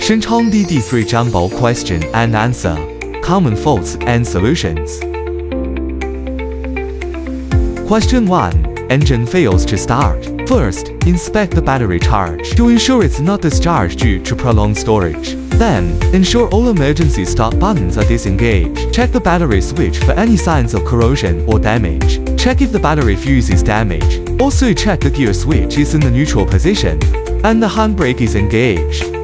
Siton DD3 Jumbo Question and Answer. Common faults and solutions. Question 1. Engine fails to start. First, inspect the battery charge to ensure it's not discharged due to prolonged storage. Then, ensure all emergency start buttons are disengaged. Check the battery switch for any signs of corrosion or damage. Check if the battery fuse is damaged. Also check the gear switch is in the neutral position and the handbrake is engaged.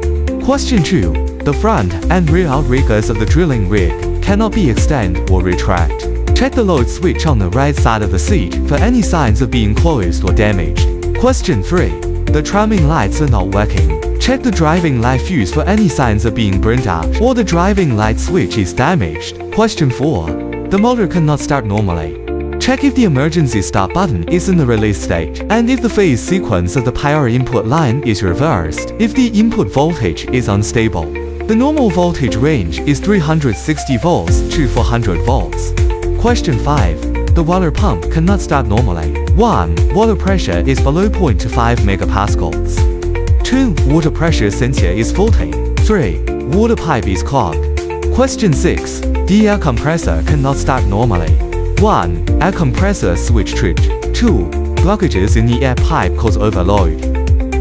Question 2. The front and rear outriggers of the drilling rig cannot be extended or retract. Check the load switch on the right side of the seat for any signs of being closed or damaged. Question 3. The tramming lights are not working. Check the driving light fuse for any signs of being burned out or the driving light switch is damaged. Question 4. The motor cannot start normally. Check if the emergency start button is in the release state and if the phase sequence of the power input line is reversed. If the input voltage is unstable. The normal voltage range is 360 volts to 400 volts. Question 5. The water pump cannot start normally. 1. Water pressure is below 0.25 megapascals. 2. Water pressure sensor is faulty. 3. Water pipe is clogged. Question 6. The air compressor cannot start normally. 1. Air compressor switch tripped. 2. Blockages in the air pipe cause overload.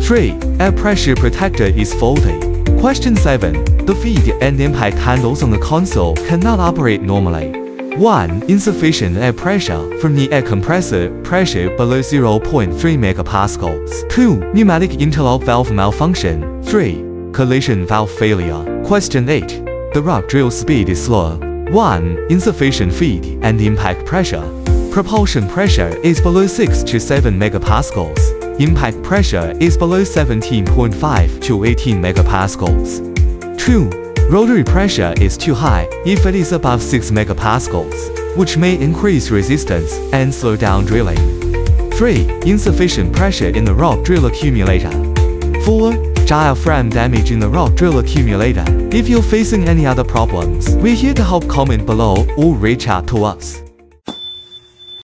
3. Air pressure protector is faulty. Question 7. The feed and impact handles on the console cannot operate normally. 1. Insufficient air pressure from the air compressor, pressure below 0.3 megapascals. 2. Pneumatic interlock valve malfunction. 3. Collision valve failure. Question 8. The rock drill speed is slow. 1. Insufficient feed and impact pressure. Propulsion pressure is below 6 to 7 megapascals. Impact pressure is below 17.5 to 18 megapascals. 2. Rotary pressure is too high if it is above 6 megapascals, which may increase resistance and slow down drilling. 3. Insufficient pressure in the rock drill accumulator. 4. Diaphragm damage in the rock drill accumulator. If you're facing any other problems, we're here to help. Comment below or reach out to us.